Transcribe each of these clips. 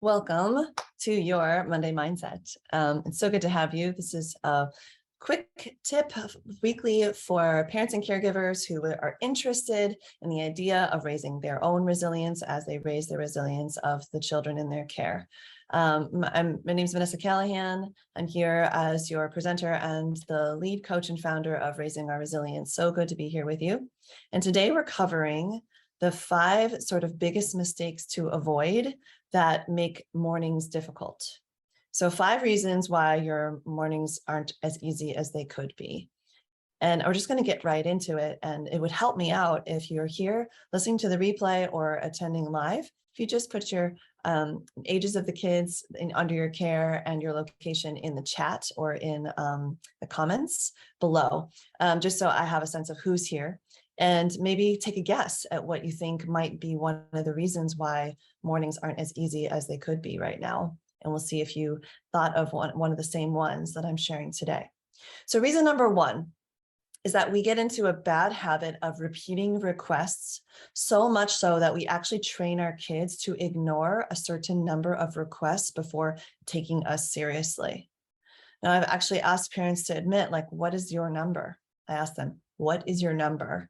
Welcome to your Monday Mindset. It's so good to have you. This is a quick tip weekly for parents and caregivers who are interested in the idea of raising their own resilience as they raise the resilience of the children in their care. My name is Vanessa Callahan. I'm here as your presenter and the lead coach and founder of Raising Our Resilience. So good to be here with you. And today we're covering the 5 sort of biggest mistakes to avoid that make mornings difficult. So 5 reasons why your mornings aren't as easy as they could be. And we're just going to get right into it. And it would help me out if you're here listening to the replay or attending live. If you just put your ages of the kids under your care and your location in the chat or in the comments below, just so I have a sense of who's here. And maybe take a guess at what you think might be one of the reasons why mornings aren't as easy as they could be right now. And we'll see if you thought of one of the same ones that I'm sharing today. So reason number 1 is that we get into a bad habit of repeating requests, so much so that we actually train our kids to ignore a certain number of requests before taking us seriously. Now, I've actually asked parents to admit, like, what is your number? I asked them, what is your number?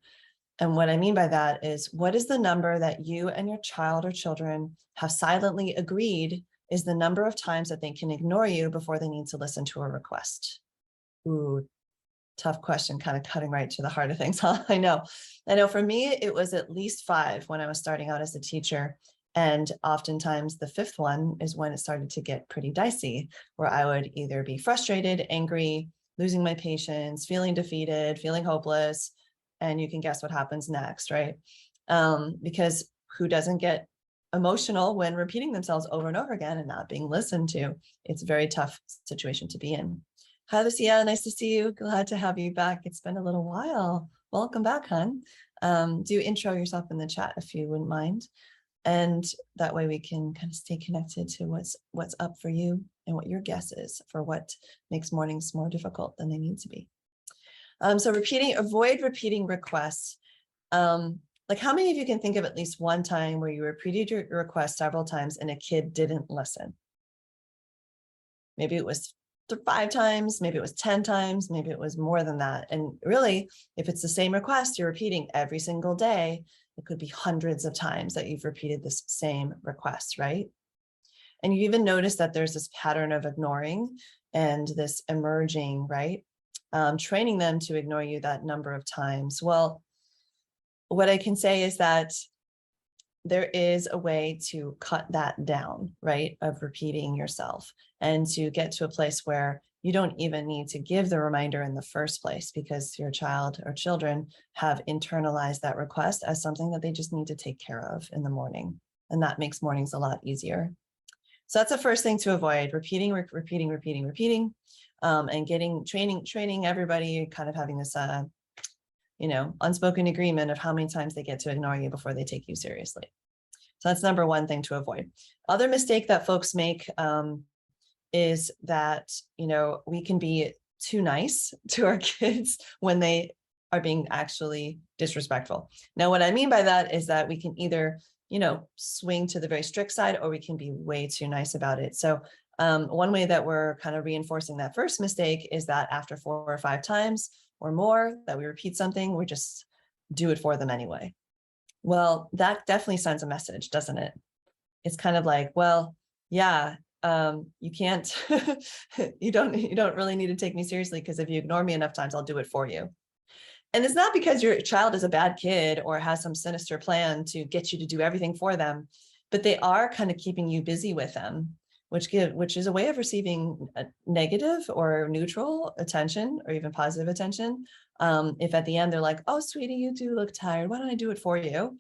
And what I mean by that is, what is the number that you and your child or children have silently agreed is the number of times that they can ignore you before they need to listen to a request? Ooh, tough question, kind of cutting right to the heart of things, huh? I know for me, it was at least 5 when I was starting out as a teacher. And oftentimes the 5th one is when it started to get pretty dicey, where I would either be frustrated, angry, losing my patience, feeling defeated, feeling hopeless. And you can guess what happens next, right? Because who doesn't get emotional when repeating themselves over and over again and not being listened to? It's a very tough situation to be in. Hi, Lucia. Nice to see you. Glad to have you back. It's been a little while. Welcome back, hon. Do intro yourself in the chat if you wouldn't mind. And that way we can kind of stay connected to what's up for you and what your guess is for what makes mornings more difficult than they need to be. So avoid repeating requests. Like, how many of you can think of at least one time where you repeated your request several times and a kid didn't listen? Maybe it was 5 times, maybe it was 10 times, maybe it was more than that. And really, if it's the same request you're repeating every single day, it could be hundreds of times that you've repeated this same request, right? And you even notice that there's this pattern of ignoring and this emerging, right? Training them to ignore you that number of times. Well, what I can say is that there is a way to cut that down, right? Of repeating yourself and to get to a place where you don't even need to give the reminder in the first place because your child or children have internalized that request as something that they just need to take care of in the morning. And that makes mornings a lot easier. So that's the first thing to avoid: repeating, and training everybody, kind of having this, unspoken agreement of how many times they get to ignore you before they take you seriously. So that's number 1 thing to avoid. Other mistake that folks make is that, we can be too nice to our kids when they are being actually disrespectful. Now, what I mean by that is that we can either, swing to the very strict side, or we can be way too nice about it. So one way that we're kind of reinforcing that first mistake is that after 4 or 5 times or more that we repeat something, we just do it for them anyway. Well, that definitely sends a message, doesn't it? It's kind of like, well, yeah, you can't, you don't really need to take me seriously, because if you ignore me enough times, I'll do it for you. And it's not because your child is a bad kid or has some sinister plan to get you to do everything for them, but they are kind of keeping you busy with them, which is a way of receiving a negative or neutral attention, or even positive attention. If at the end they're like, oh, sweetie, you do look tired, why don't I do it for you?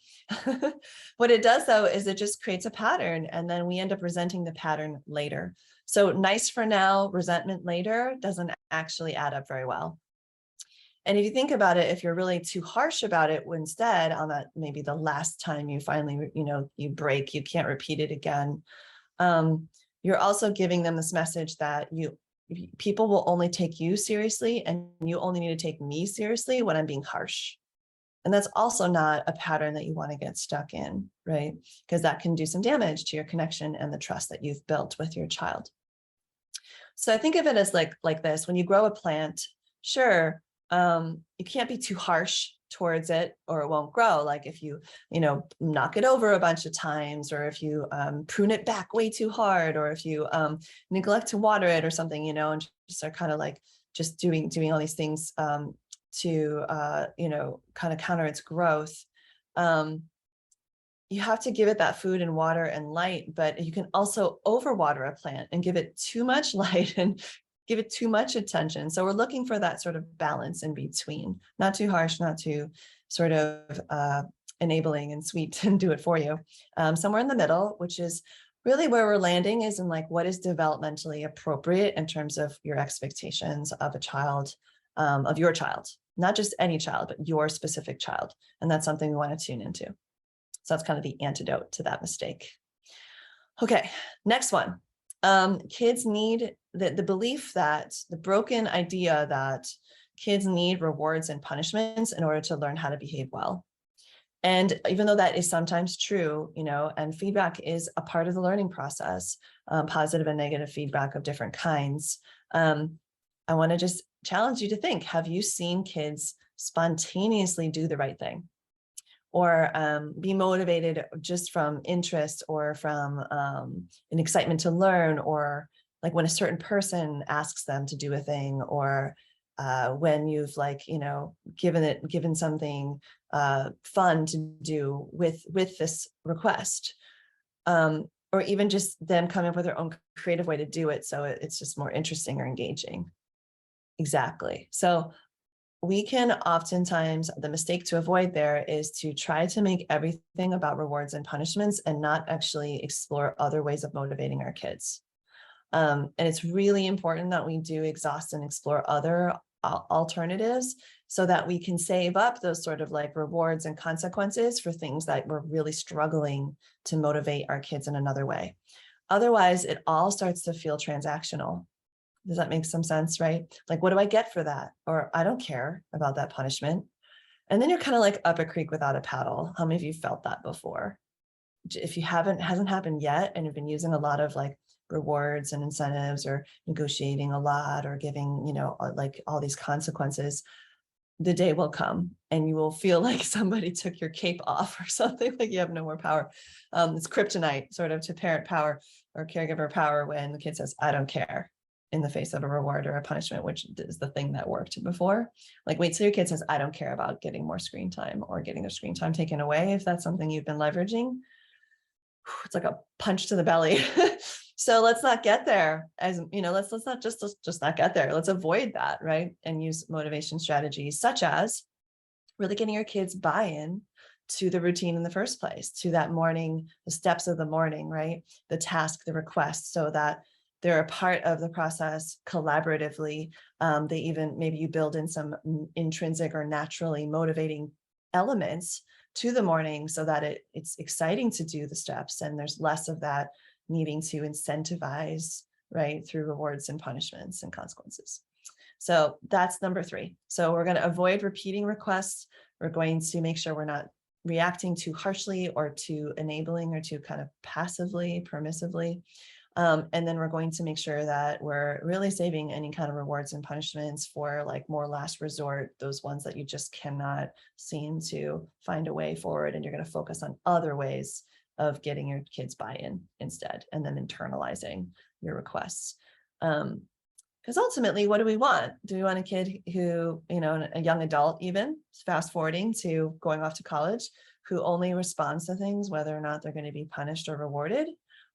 What it does, though, is it just creates a pattern, and then we end up resenting the pattern later. So nice for now, resentment later doesn't actually add up very well. And if you think about it, if you're really too harsh about it, instead, on that, maybe the last time you finally, you break, you can't repeat it again. You're also giving them this message that people will only take you seriously, and you only need to take me seriously when I'm being harsh. And that's also not a pattern that you want to get stuck in, right? Because that can do some damage to your connection and the trust that you've built with your child. So I think of it as like this: when you grow a plant, sure, you can't be too harsh towards it or it won't grow. Like if you knock it over a bunch of times, or if you prune it back way too hard, or if you neglect to water it or something, and just are kind of like just doing all these things to kind of counter its growth. You have to give it that food and water and light, but you can also overwater a plant and give it too much light and give it too much attention. So we're looking for that sort of balance in between, not too harsh, not too sort of enabling and sweet and do it for you. Somewhere in the middle, which is really where we're landing, is in like what is developmentally appropriate in terms of your expectations of a child, of your child, not just any child, but your specific child. And that's something we want to tune into. So that's kind of the antidote to that mistake. Okay, next one. Kids need the belief that the broken idea that kids need rewards and punishments in order to learn how to behave well. And even though that is sometimes true, and feedback is a part of the learning process, positive and negative feedback of different kinds, I want to just challenge you to think, have you seen kids spontaneously do the right thing? Or be motivated just from interest or from an excitement to learn, or like when a certain person asks them to do a thing, or when you've given something fun to do with this request, or even just them coming up with their own creative way to do it, so it's just more interesting or engaging. Exactly. So we can oftentimes, the mistake to avoid there is to try to make everything about rewards and punishments and not actually explore other ways of motivating our kids. And it's really important that we do exhaust and explore other alternatives so that we can save up those sort of like rewards and consequences for things that we're really struggling to motivate our kids in another way. Otherwise, it all starts to feel transactional. Does that make some sense, right? Like, what do I get for that? Or I don't care about that punishment. And then you're kind of like up a creek without a paddle. How many of you felt that before? If you hasn't happened yet, and you've been using a lot of like rewards and incentives, or negotiating a lot, or giving, like all these consequences, the day will come and you will feel like somebody took your cape off or something, like you have no more power. It's kryptonite sort of to parent power or caregiver power when the kid says, I don't care, in the face of a reward or a punishment, which is the thing that worked before. Like, wait till your kid says, I don't care about getting more screen time or getting their screen time taken away. If that's something you've been leveraging, it's like a punch to the belly. So let's not get there, as let's not just not get there. Let's avoid that, right? And use motivation strategies such as really getting your kids buy-in to the routine in the first place, to that morning, the steps of the morning, right? The task, the request, so that they're a part of the process collaboratively. They even, maybe you build in some intrinsic or naturally motivating elements to the morning so that it's exciting to do the steps, and there's less of that needing to incentivize, right, through rewards and punishments and consequences. So that's number 3. So we're going to avoid repeating requests. We're going to make sure we're not reacting too harshly or too enabling or too kind of passively, permissively. And then we're going to make sure that we're really saving any kind of rewards and punishments for like more last resort, those ones that you just cannot seem to find a way forward. And you're going to focus on other ways of getting your kids buy-in instead, and then internalizing your requests. Because ultimately, what do we want? Do we want a kid who, a young adult, even fast forwarding to going off to college, who only responds to things whether or not they're going to be punished or rewarded?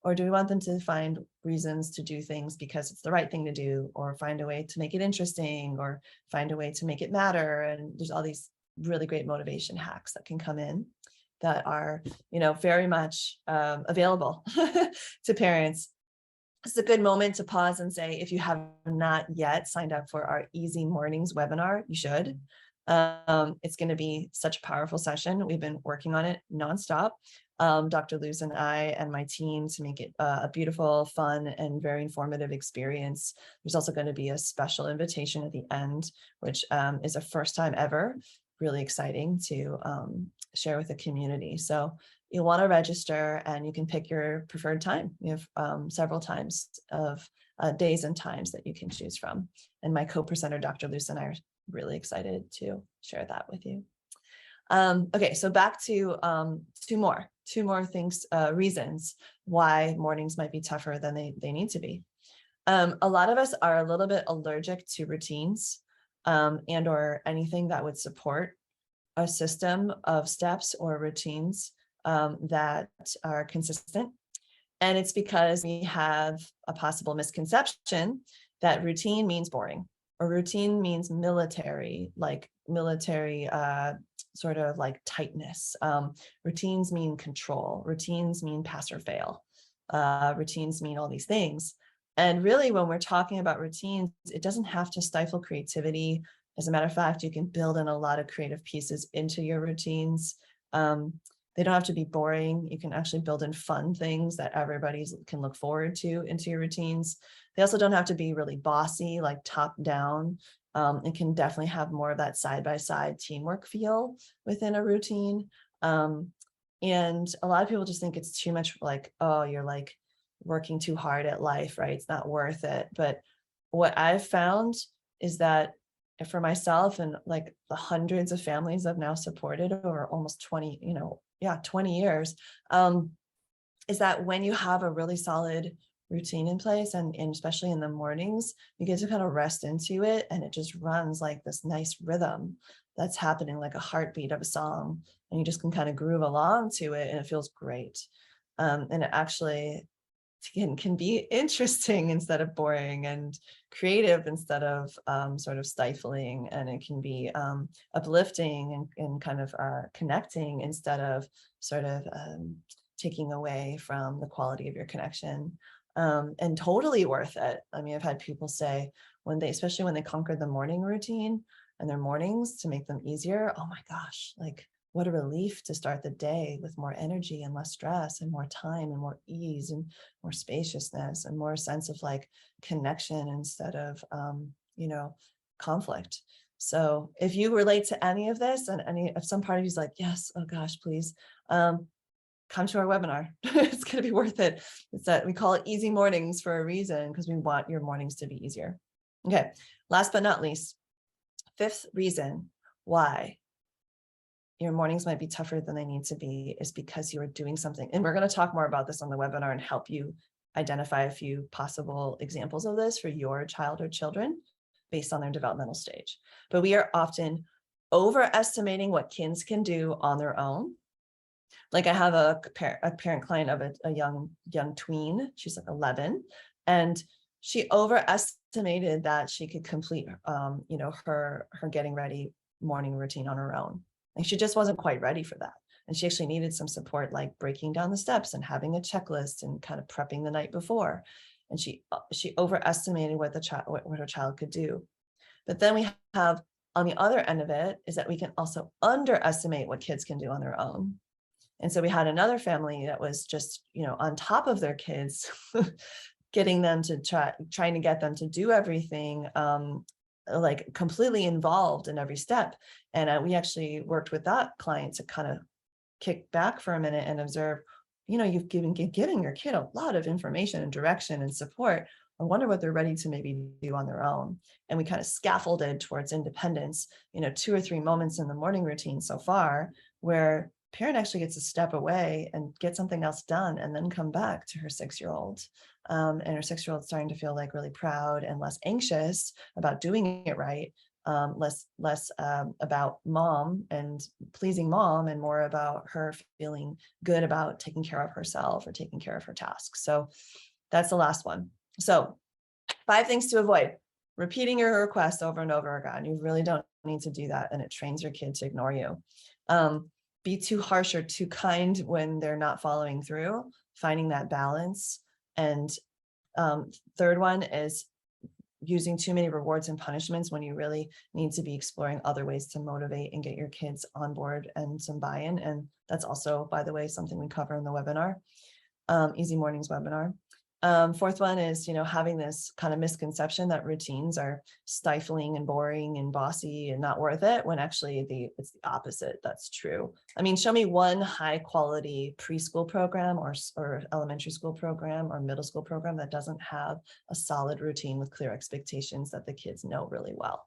Or do we want them to find reasons to do things because it's the right thing to do, or find a way to make it interesting, or find a way to make it matter? And there's all these really great motivation hacks that can come in that are, very much available to parents. It's a good moment to pause and say, if you have not yet signed up for our Easy Mornings webinar, you should. It's going to be such a powerful session. We've been working on it nonstop. Dr. Luz and I and my team, to make it a beautiful, fun, and very informative experience. There's also going to be a special invitation at the end, which is a first time ever really exciting to share with the community. So you'll want to register, and you can pick your preferred time. We have several times of days and times that you can choose from. And my co-presenter, Dr. Luce, and I are really excited to share that with you. Okay, so back to two more things, reasons why mornings might be tougher than they need to be. A lot of us are a little bit allergic to routines and or anything that would support a system of steps or routines that are consistent. And it's because we have a possible misconception that routine means boring, or routine means military, like military sort of like tightness. Routines mean control. Routines mean pass or fail. Routines mean all these things. And really, when we're talking about routines, it doesn't have to stifle creativity. As a matter of fact, you can build in a lot of creative pieces into your routines. They don't have to be boring. You can actually build in fun things that everybody can look forward to into your routines. They also don't have to be really bossy, like top down. It can definitely have more of that side-by-side teamwork feel within a routine. And a lot of people just think it's too much, like, oh, you're like working too hard at life, right? It's not worth it. But what I've found is that for myself and like the hundreds of families I've now supported over almost 20, 20 years, is that when you have a really solid routine in place, and especially in the mornings, you get to kind of rest into it, and it just runs like this nice rhythm that's happening, like a heartbeat of a song, and you just can kind of groove along to it, and it feels great. And it actually can be interesting instead of boring, and creative instead of sort of stifling, and it can be uplifting and kind of connecting instead of sort of taking away from the quality of your connection, and totally worth it. I mean, I've had people say especially when they conquer the morning routine and their mornings to make them easier, oh my gosh, like what a relief to start the day with more energy and less stress and more time and more ease and more spaciousness and more sense of like connection instead of, conflict. So if you relate to any of this, and if some part of you is like, yes, oh gosh, please, come to our webinar. It's going to be worth it. It's that we call it Easy Mornings for a reason, because we want your mornings to be easier. Okay. Last but not least, fifth reason why your mornings might be tougher than they need to be is because you are doing something. And we're going to talk more about this on the webinar and help you identify a few possible examples of this for your child or children based on their developmental stage. But we are often overestimating what kids can do on their own. Like I have a parent client of a young tween. She's like 11, and she overestimated that she could complete, her getting ready morning routine on her own. And she just wasn't quite ready for that. And she actually needed some support, like breaking down the steps and having a checklist and kind of prepping the night before. And she overestimated what her child could do. But then we have on the other end of it is that we can also underestimate what kids can do on their own. And so we had another family that was just, on top of their kids, getting them to trying to get them to do everything, like completely involved in every step. And we actually worked with that client to kind of kick back for a minute and observe, you've giving your kid a lot of information and direction and support. I wonder what they're ready to maybe do on their own. And we kind of scaffolded towards independence, 2 or 3 moments in the morning routine so far, where parent actually gets to step away and get something else done and then come back to her 6-year-old. And her 6-year-old starting to feel like really proud and less anxious about doing it right, less about mom and pleasing mom, and more about her feeling good about taking care of herself or taking care of her tasks. So that's the last one. So 5 things to avoid: repeating your request over and over again. You really don't need to do that, and it trains your kid to ignore you. Be too harsh or too kind when they're not following through, finding that balance. And third one is using too many rewards and punishments when you really need to be exploring other ways to motivate and get your kids on board and some buy-in. And that's also, by the way, something we cover in the webinar, Easy Mornings webinar. Fourth one is, having this kind of misconception that routines are stifling and boring and bossy and not worth it, when actually it's the opposite. That's true. I mean, show me one high quality preschool program or elementary school program or middle school program that doesn't have a solid routine with clear expectations that the kids know really well.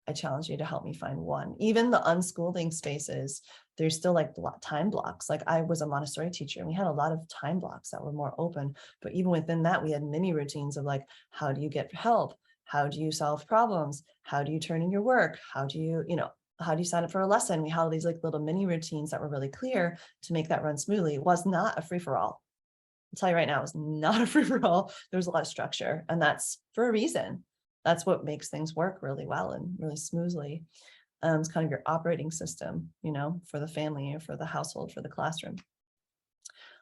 I challenge you to help me find one. Even the unschooling spaces, there's still like time blocks. Like I was a Montessori teacher and we had a lot of time blocks that were more open, but even within that, we had mini routines of like, how do you get help? How do you solve problems? How do you turn in your work? How do you sign up for a lesson? We had all these like little mini routines that were really clear to make that run smoothly. It was not a free for all. I'll tell you right now, it's not a free for all. There was a lot of structure, and that's for a reason. That's what makes things work really well and really smoothly. It's kind of your operating system, for the family or for the household, for the classroom.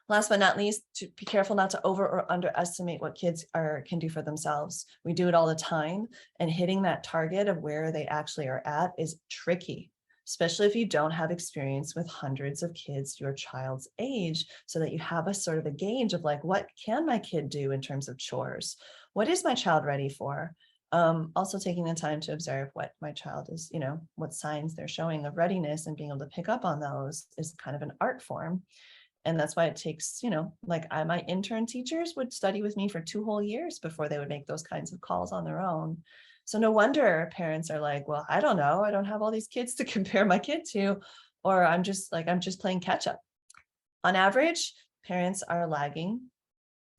Last but not least, to be careful not to over or underestimate what kids can do for themselves. We do it all the time, and hitting that target of where they actually are at is tricky, especially if you don't have experience with hundreds of kids your child's age, so that you have a sort of a gauge of like, what can my kid do in terms of chores? What is my child ready for? Also taking the time to observe what my child is, what signs they're showing of readiness, and being able to pick up on those is kind of an art form. And that's why it takes, my intern teachers would study with me for 2 whole years before they would make those kinds of calls on their own. So no wonder parents are like, well, I don't know. I don't have all these kids to compare my kid to, or I'm just playing catch up. On average, parents are lagging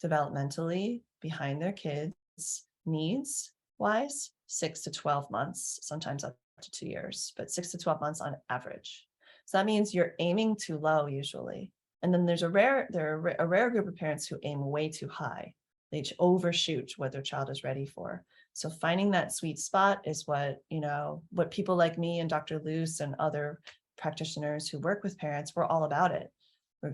developmentally behind their kids' needs wise 6 to 12 months, sometimes up to 2 years, but 6 to 12 months on average. So that means you're aiming too low usually. And then there are a rare group of parents who aim way too high. They overshoot what their child is ready for. So finding that sweet spot is what people like me and Dr. Luce and other practitioners who work with parents, we're all about it.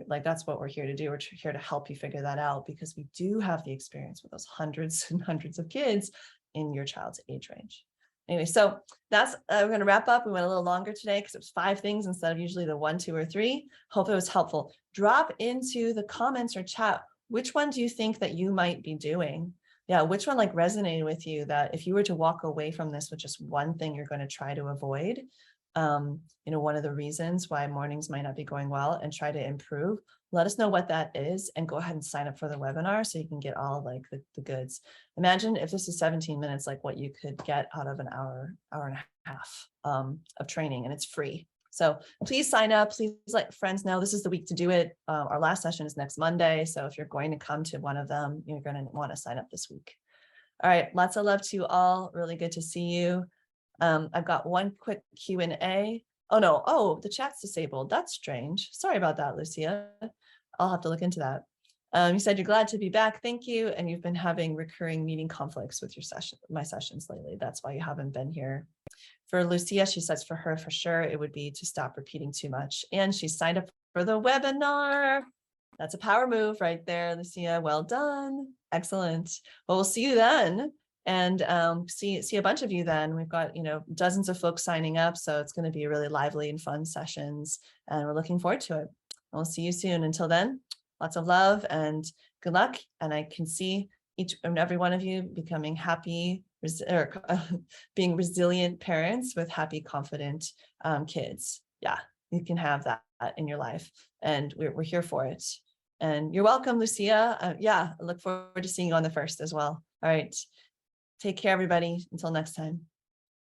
That's what we're here to do. We're here to help you figure that out, because we do have the experience with those hundreds and hundreds of kids in your child's age range. Anyway, so that's, we're going to wrap up. We went a little longer today because it was 5 things instead of usually the 1, 2, or 3. Hope it was helpful. Drop into the comments or chat, which one do you think that you might be doing? Yeah, which one resonated with you, that if you were to walk away from this with just one thing you're going to try to avoid, one of the reasons why mornings might not be going well, and try to improve, let us know what that is, and go ahead and sign up for the webinar so you can get all the goods. Imagine if this is 17 minutes, what you could get out of an hour and a half of training, and it's free. So please sign up. Please let friends know this is the week to do it. Our last session is next Monday. So if you're going to come to one of them, you're going to want to sign up this week. All right. Lots of love to you all. Really good to see you. I've got one quick Q&A. Oh, no. Oh, the chat's disabled. That's strange. Sorry about that, Lucia. I'll have to look into that. You said you're glad to be back. Thank you. And you've been having recurring meeting conflicts with my sessions lately. That's why you haven't been here. For Lucia, she says for her, for sure, it would be to stop repeating too much. And she signed up for the webinar. That's a power move right there, Lucia. Well done. Excellent. Well, we'll see you then. And see a bunch of you then. We've got, dozens of folks signing up. So it's going to be really lively and fun sessions. And we're looking forward to it. We'll see you soon. Until then, lots of love and good luck. And I can see each and every one of you becoming happy, being resilient parents with happy, confident kids. Yeah, you can have that in your life. And we're here for it. And you're welcome, Lucia. Yeah, I look forward to seeing you on the 1st as well. All right. Take care, everybody. Until next time.